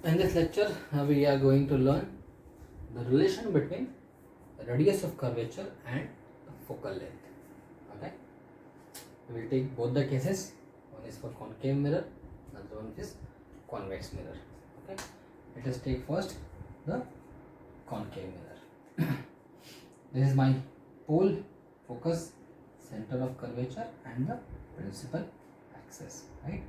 In this lecture, we are going to learn the relation between radius of curvature and the focal length. Okay, we will take both the cases. One is for concave mirror, another one is convex mirror. Okay, let us take first the concave mirror. This is my pole, focus, center of curvature, and the principal axis. Right.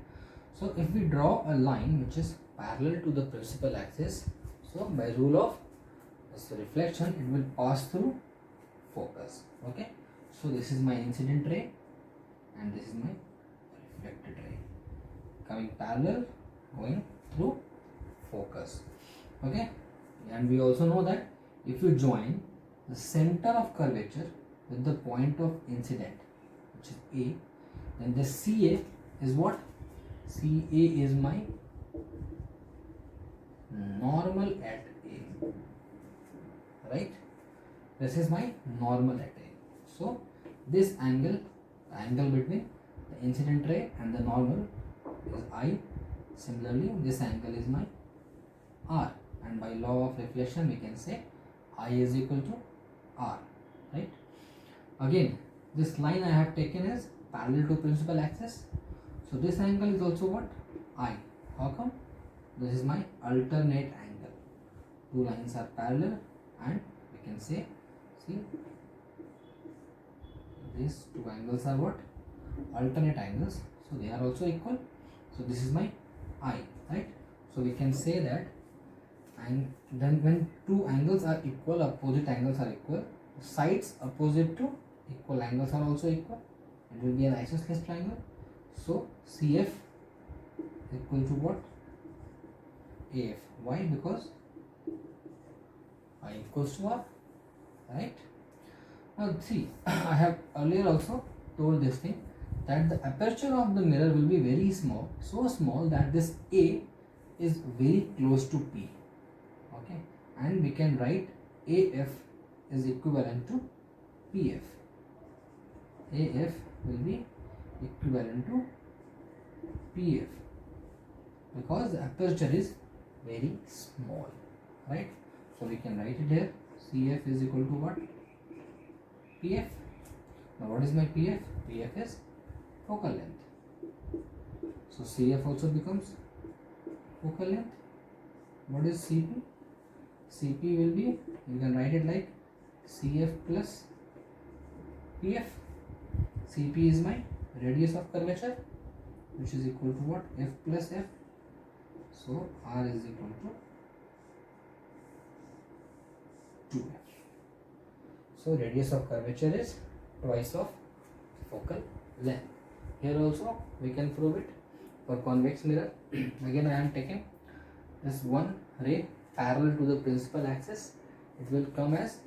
So if we draw a line which is parallel to the principal axis, so by rule of this reflection it will pass through focus. Okay, so this is my incident ray and this is my reflected ray coming parallel, going through focus. Okay, and we also know that if you join the center of curvature with the point of incident, which is A, then this CA is what? CA is my normal at A, right? This is my normal at A. So this angle, the angle between the incident ray and the normal is I. Similarly, this angle is my R, and by law of reflection we can say I is equal to R, right? Again, this line I have taken as parallel to principal axis. So this angle is also what? I. How come? This is my alternate angle. Two lines are parallel and we can say, see, these two angles are what? Alternate angles. So they are also equal. So this is my I, right? So we can say that, and then when two angles are equal, opposite angles are equal, sides opposite to equal angles are also equal. It will be an isosceles triangle. So CF equal to what? AF. Why? Because I equals to R, right? Now see, I have earlier also told this thing that the aperture of the mirror will be very small, so small that this A is very close to P. Okay, and we can write AF is equivalent to PF. AF will be equivalent to PF because the aperture is very small, right? So we can write it here. CF is equal to what? PF. Now what is my PF? PF is focal length. So CF also becomes focal length. What is CP? CP will be, you can write it like CF plus PF. CP is my radius of curvature, which is equal to what? F plus F. So R is equal to 2F. So radius of curvature is twice of focal length. Here also we can prove it for convex mirror. Again I am taking this one ray parallel to the principal axis. It will come as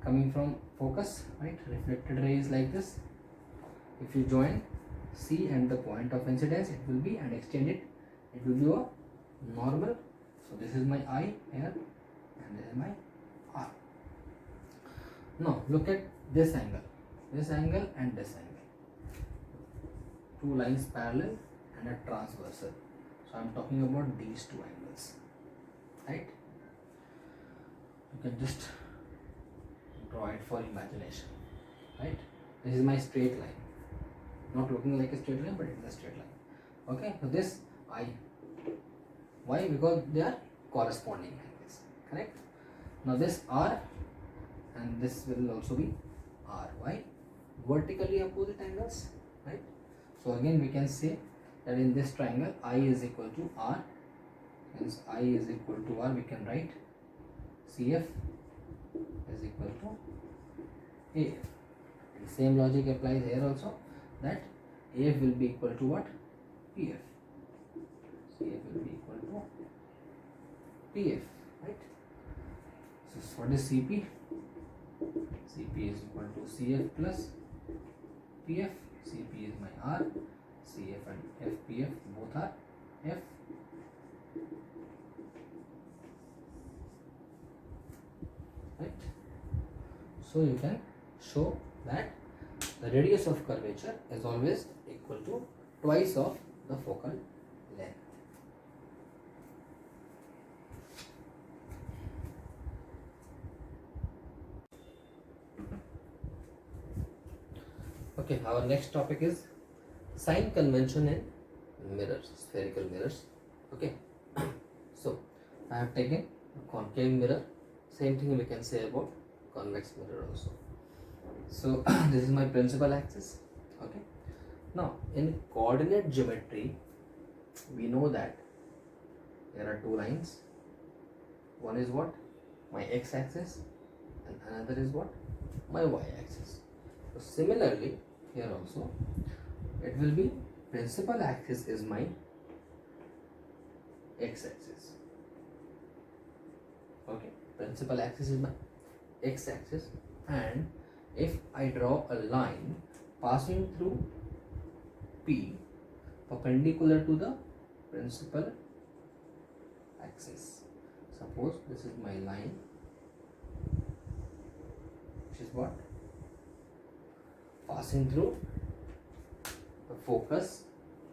coming from focus, right? Reflected ray is like this. If you join C and the point of incidence, it will be, and extend it, it will be a normal. So this is my I here and this is my R. Now look at this angle and this angle. Two lines parallel and a transversal. So I am talking about these two angles, right? You can just draw it for imagination, right? This is my straight line. Not looking like a straight line, but it is a straight line. Okay, so this I. Why? Because they are corresponding angles, correct? Now this R and this will also be R. Why? Vertically opposite angles, right? So again we can say that in this triangle I is equal to R. Hence I is equal to R. We can write CF is equal to AF. And same logic applies here also, that AF will be equal to what? PF. CF will be equal to PF, right? So what is CP? CP is equal to CF plus PF. CP is my R. CF and FPF both are F. Right? So you can show that the radius of curvature is always equal to twice of the focal length. Okay, our next topic is sign convention in mirrors, spherical mirrors. Okay, so I have taken a concave mirror. Same thing we can say about convex mirror also. So this is my principal axis. Okay, now in coordinate geometry we know that there are two lines. One is what? My x-axis, and another is what? My y-axis. So similarly here also it will be principal axis is my x-axis. Okay, principal axis is my x-axis, and if I draw a line passing through P perpendicular to the principal axis, suppose this is my line, which is what? Passing through the focus,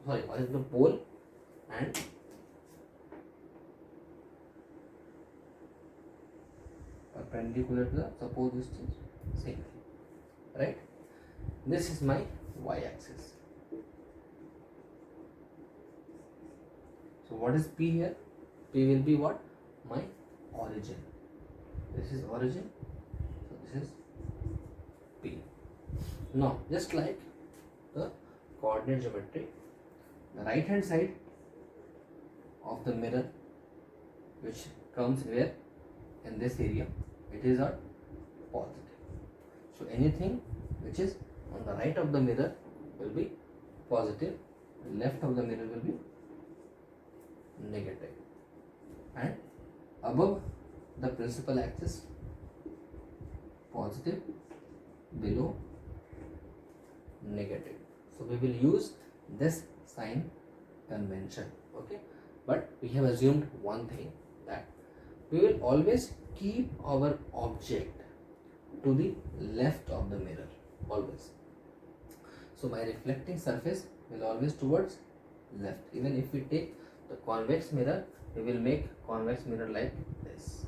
passing through the pole and perpendicular to the, suppose this is same thing, right? This is my y-axis. So what is P here? P will be what? My origin. This is origin, so this is P. Now just like the coordinate geometry, the right hand side of the mirror, which comes where? In this area, it is a positive. So anything which is on the right of the mirror will be positive, left of the mirror will be negative, and above the principal axis positive, below negative. So we will use this sign convention. Okay, but we have assumed one thing, that we will always keep our object to the left of the mirror, always. So my reflecting surface will always towards left. Even if we take the convex mirror, we will make convex mirror like this.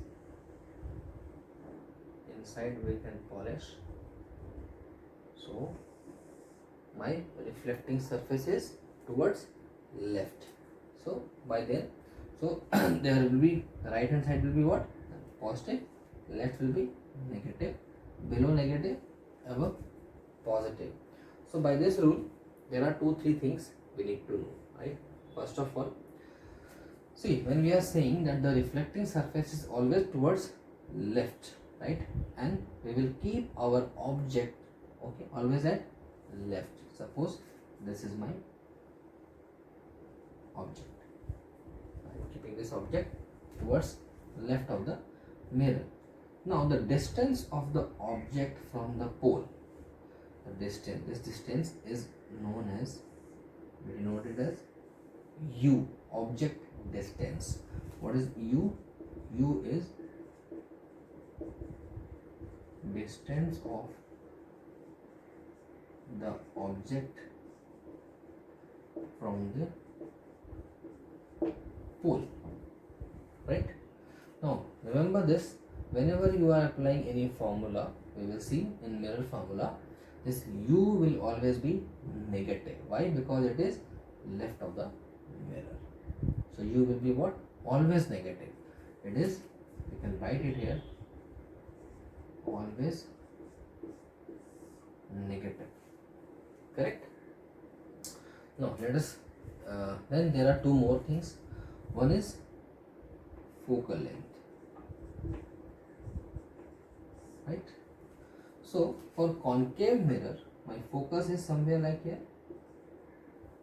Inside we can polish. So my reflecting surface is towards left. So by then, so there will be, the right hand side will be what? Positive, left will be negative, below negative, above positive. So by this rule, there are 2-3 things we need to know, right? First of all, see, when we are saying that the reflecting surface is always towards left, right, and we will keep our object, okay, always at left. Suppose this is my object. I am keeping this object towards left of the mirror. Now the distance of the object from the pole, the distance, this distance is known as, we denote it as U, object distance. What is U? U is distance of the object from the pole, right? Now remember this, whenever you are applying any formula, we will see in mirror formula, this U will always be negative. Why? Because it is left of the mirror. So U will be what? Always negative. It is, we can write it here, always negative. Correct? Now let us, then there are 2 more things. One is focal length, right? So for concave mirror, my focus is somewhere like here,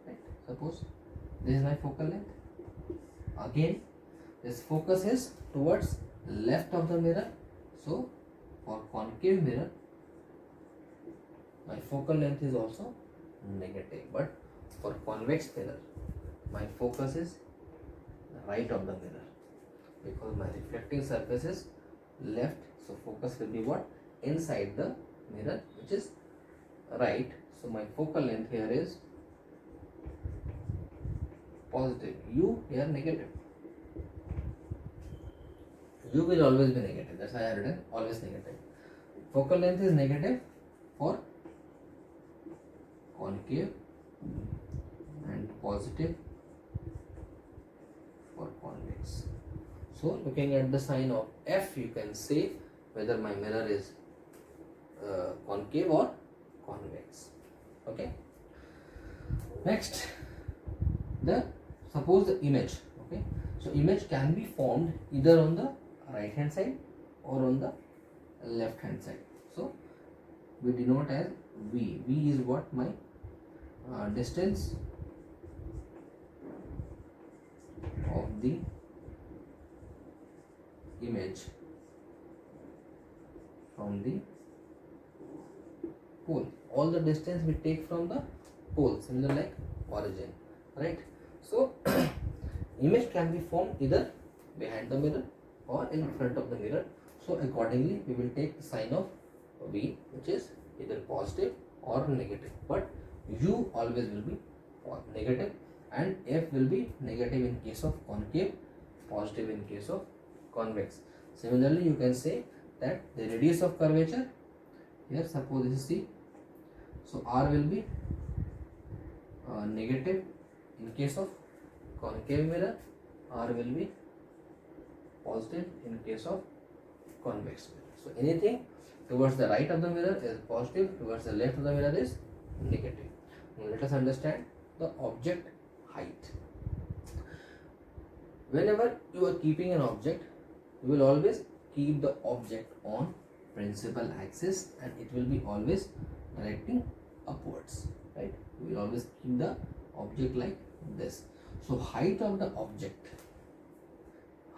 right? Suppose this is my focal length. Again, this focus is towards left of the mirror. So for concave mirror, my focal length is also negative. But for convex mirror, my focus is right of the mirror, because my reflecting surface is left. So focus will be what? Inside the mirror, which is right. So my focal length here is positive. U here negative. U will always be negative. That's why I have written always negative. Focal length is negative for concave and positive for convex. So looking at the sign of F, you can say whether my mirror is concave or convex. Okay. Next, suppose the image. Okay. So image can be formed either on the right hand side or on the left hand side. So we denote as V. V is what? My distance of the image from the pole. All the distance we take from the pole, similar like origin, right? So image can be formed either behind the mirror or in front of the mirror. So accordingly we will take the sign of V, which is either positive or negative, but U always will be negative, and F will be negative in case of concave, positive in case of convex. Similarly, you can say that the radius of curvature, here suppose this is C, so R will be negative in case of concave mirror, R will be positive in case of convex mirror. So anything towards the right of the mirror is positive, towards the left of the mirror is negative. Now let us understand the object height. Whenever you are keeping an object, you will always keep the object on principal axis and it will be always directing upwards, right? We will always keep the object like this. So height of the object,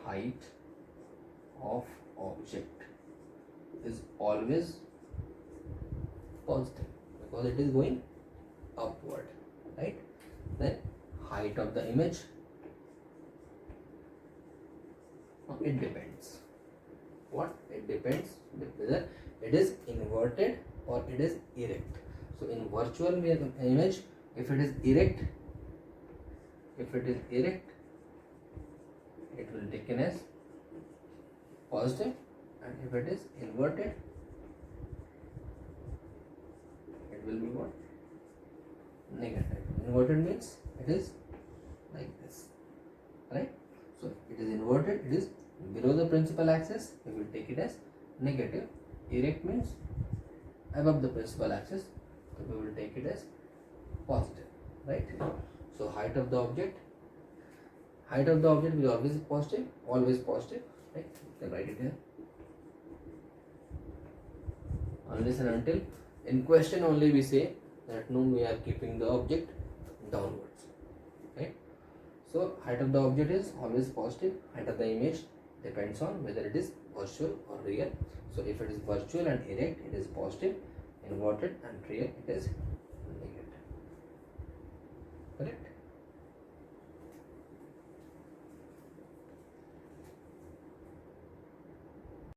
height of object is always constant because it is going upward, right? Then height of the image, it depends. What? It depends whether it is inverted or it is erect. So in virtual image, if it is erect, it will be taken as positive, and if it is inverted, it will be what? Negative. Inverted means it is like this, right? So it is inverted, it is below the principal axis, we will take it as negative. Erect means above the principal axis, so we will take it as positive, right? So height of the object will always be positive, right? You can write it here. Unless and until in question only we say that no, we are keeping the object downwards, right? So height of the object is always positive. Height of the image depends on whether it is virtual or real. So if it is virtual and erect, it is positive. Inverted and real, it is